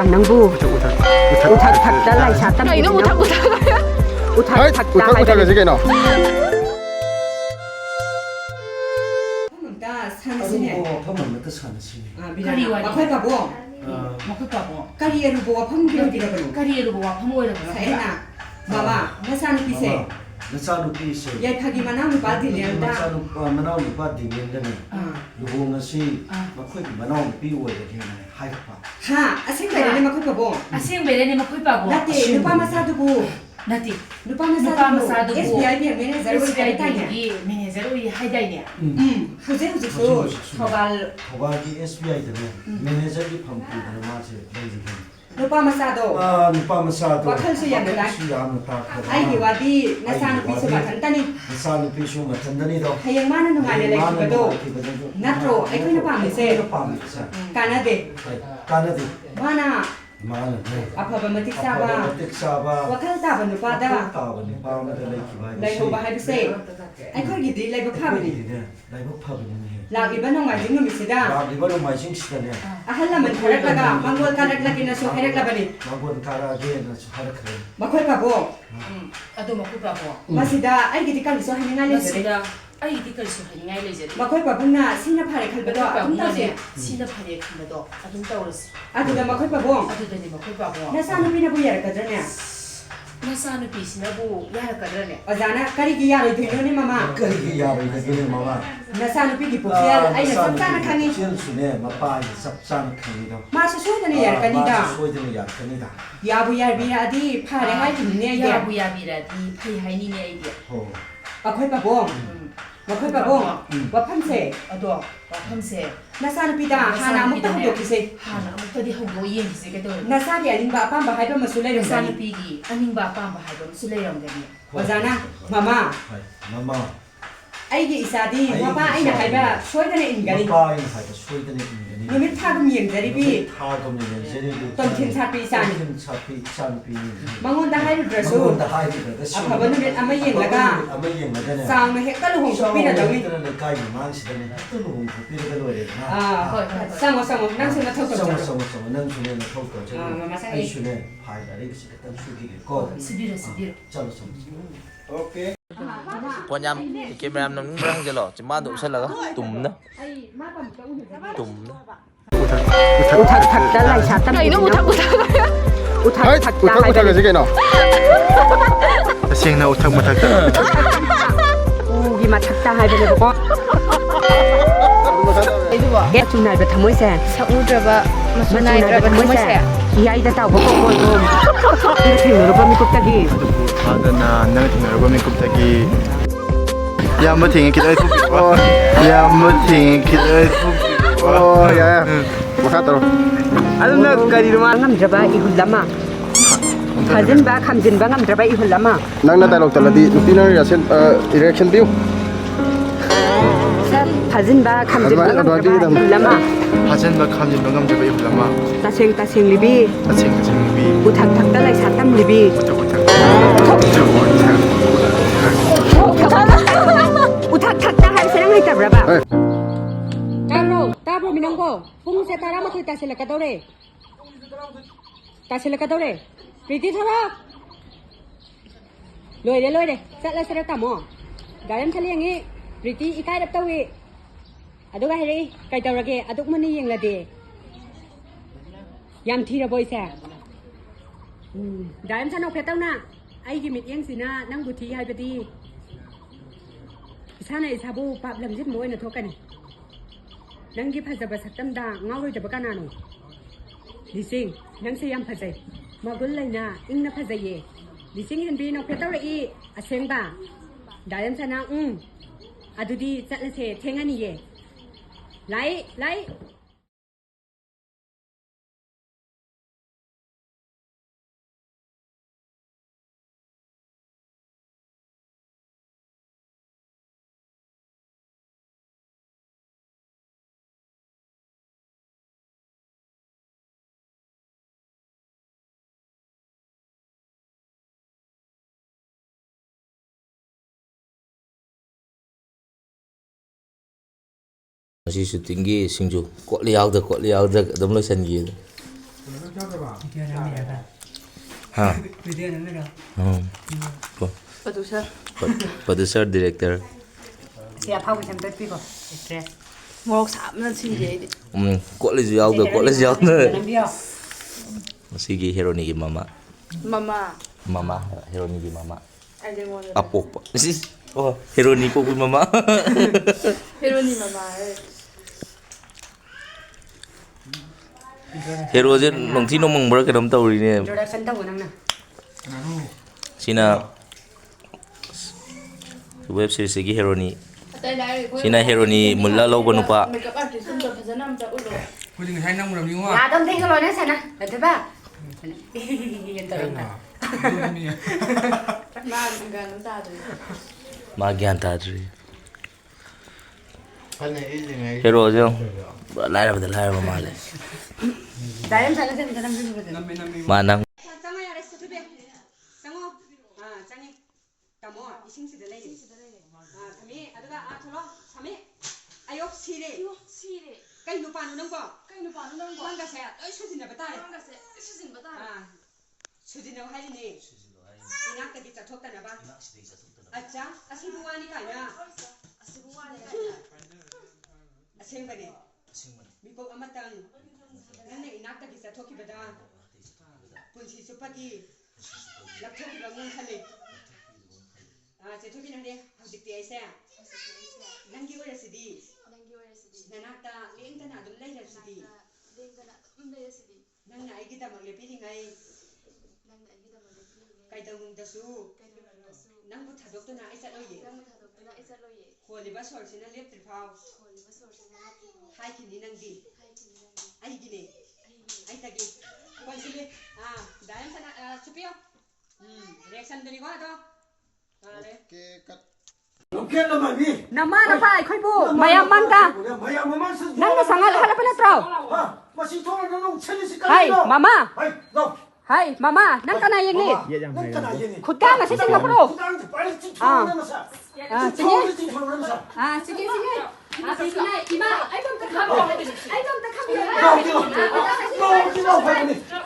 nungbu uthak thak da lai sa tam Kaina uthak thak da hai uthak cái nào 다 산시네. 파면 그 산시 비나 마코이 바보. 마코이 바보. 까리에로 보아 펑기로 디라고. 까리에로 보아 파모이라고. 사이나. 마마 나산 피세. 나사누 피세 야이 파기 마나무 바디리안다. 나사누 마나우 바디리안다네 루고나시 마코이 마나우 피오에 되네 하이파 하 아생베레네 마코이 바보. 아생베레네 마코이 바보. 나티 누파 마사두부. 나티 누파 마사두부. SBI 비 매니저 SBI 타냐. 기 매니저로 하이다이냐. 후제후제소 토발 토발기 SBI 되네 매니저기 팜푸드는 마치 레이지 누파 마사도. 누파 마사도 와칼수 야메다. 아이기 와디 나산 피소 마탄타니. 나사누 피소 마탄다니도 하양 마나 누가네 레키바도. 나트로 아이코이나 파미세. 까나데. 까나데 마나 마나 아파바 마틱 사바. 마틱 사바 와칼 타바 누파다. 타바니 파마다 레키바이 라이호바 하이비세. 아이코이기디 라이브 파비니. 라이브 파비니 라기바 농마징 누미시다. 라기바로 마이싱시다네 아할라만 카락라가 망골 카락라기나 소 카락라바니. 마본 카라게나 하라크레 마코이 바보. 아도 마코이 바보. 마시다 아이기디 칼리소 하닝아 레세. 마시다 아이디 걸수 하닝아이 레제. 마코이 바보나 시나 파레 칼바도 아tum 타세. 시나 파레 칸바도 아tum 타오르스. 아두다 마코이 바보. 아두다니 마코이 바보. 나사누 피나 부야라카드네. 나사누 피시나부 야라카드네. 어자나 카리기 야로 되노니 마마. 그게 야베이다게네 마마 나사누 피기 포피알 아이나 sabsana 칸이. 실수네 마파이 삽산 칸이다 마서 소이다네 야라카니다. 소이드네 야카니다 야부 야비라디 파레 하이티네 야. 야부야비라디 파이 하이니네 아이디야. 호 마코이 바보. 마코이 바보. 와팜세. 아도 와팜세. 나사누 피다 하나 아무것도 하도키세. 하나 아무것도 하고 이행기세 그래도 나사기 아닌바 아빠바 하이바 마술레 나사누 용사니. 피기 아닝바 아빠마 하이바 술레영가니. 어자나 마마. 마마 아이기 이사디 마파 아이나 하이바 소이다네 인가니. 마파이 하이다 소이드네 인가니 누밋 타금 옌자리비. 타dom네 제리비 똥킨 사피 사니. 똥킨 사피 산피 망원다 하이르드라수. 망원다 하이르드라수 아파바 누밋 아마 옌라가. 아마 옌라가네 사우나 헷갈로 홍수피나 더니. 저는 가이 망시다네 또 홍수피가 되어야 아, 상어 낭수나 턱턱 성어 쳐. 난 주네 톡톡 저 마마 상이. 아이슈네 파이다리 그 일단 수기겠고 스비로. 잘로 오케이 qua nhâm camera nó răng cho lọ chỉ mang đủ xe là tùm đó tùm đó uthak thak da lai sa tam Kaina uthak uthak thak da hai cái gì nào xiên nào uthak uthak ugi ma thak da hai bele ko get tu nai ba thamoi se 사우드라바 마수나이드라바 모세. yai da taw ko ko ni thing ro ba mi ko tagi 하드나 안나가听耳过咪咁tagi 야뭐 팅이 기다려 야뭐 팅이 기다려 야야 막하더라 alna kari ma ngam jaba ihulama khajin ba khamjin ba ngam jaba ihulama nangna dialog taladi nupina reaction view khajin ba khamjin ba ngam jaba ihulama 하젠바 감진 명감 잡아 입을라마 taseng libi 아칭 비 uthak thak da lai sa tam libi uthak thak da hai serang hai tabra ba tabro minangko pung se tara ma thoi ta se la ka dore priti thara loi de sat la sara tamo garam thali yangi priti ikai dap tawi aduga heri kai tawrage aduk mani yenglade yam thira boisa garam sanok phetawna aigi mityeng sina nang buthi haibadi isana isabu pap lamjit moina thokani nanggi phajaba saktamda ngawroi daba kanano lising nang se yam phajai magul laina ingna phajaye lising henbi nok phetawrai asengba garam sana adudi chatlase thengani ye lai si shooting gi singju ko liao da adom lo san gi 비디오 남이라가. Ha. 비디오 남이라. Producer. Producer, director. 야 파고 좀 뺏기고. 스트레스. Morok sabna sire di. Quality out the quality out. 남비요. Sige hero ni mama. Mama. Mama hero ni mama. I didn't want to. Apok pa. Oh, hero ni po mama. Hero ni mama. Hero je nong thi nong mang bra ka dam taw ri ne. 인트로덕션 타고 낭나. Sina web series gi hero ni. Sina hero ni mulla lo ba nu pa. Makeup artist tum phajana am ta ulo. 그리고 사인당 물어보니 와. 야, 넌 되게 로네 사나. 어때 봐. 인트로덕션. Ma gan ta de. Ma gyan ta dri. Hero je. Lai ra ma le. 나연 사는 사람 비거든. Ma nang 짱아 야랬어 두배. 짱어. 아, 짱이. 까모 이싱시들 레이. 아, 삼이 아두가 아 저러. 삼이. 아욕 시레. 시래. 까이 누파는 는 거. 까이노 바는 거. 왕가세. 어이 수진나 바다래. 한가세. 수진 바다. 아. 수진나 할리니. 이낙까지 짜톡다나 봐. 아짜. 아시부 와니 가냐. 아시부 와니. 아생바네. 미국 아마땅. nanne inakta ki sathoki bada punchi supaki lapthoki bangun khale che thoki nare hajik ti aisa nangi ora sidi nanakta lengta na dum leira sidi nang na aigi tamak le piri ngai kai dangum dasu nang bu thadok na aisa loye holi ba sor sina lep tri phau hai kini nangi ai gini ai tagi konsili dalam sana supio reaction dari gua to 오케이 나마비 nama pa khoi bu mayam man ka 마야 마마스 nang na sangal hala pala tro 마시 토는 너 첼리시 hai mama 하이 너 hai mama nang kana yeng ni nang yeni khut ka nga si singapore 부당지 빨리 찡쳐내면서 찡쳐내면서 sige sige sige ima ai dom ta khabo ai dom ta khabo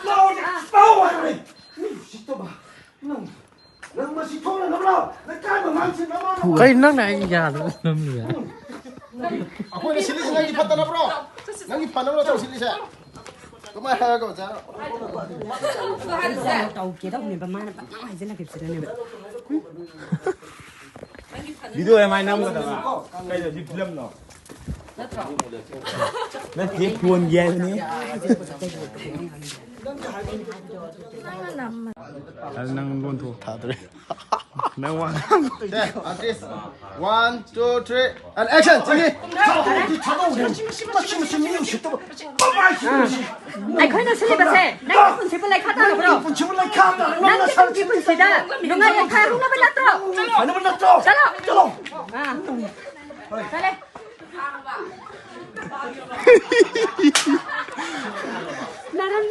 나오지 시또 봐 nâng mà xịt thuốc là nó đâu cái mà mang xin nó đâu cái nước này già lắm nữa Ako ni sili sa ipatan na bro. Nang ipanan na to sili sa. Kumaha ko sa. tàu kia đâu miền Bắc nó hay rất là kịp sự này video em ai năm rồi đó cái giờ đi film rồi nó tiếp buồn ghê này năng luôn thuộc thả đấy năng hoàng Okay, artist. 1, 2, 3 and action. Sige. ai khơi nó xử lý bác sĩ nang pun sipun lai khata bro nang pun sida nunga yang kha rung na bala tro chalo chalo chale naran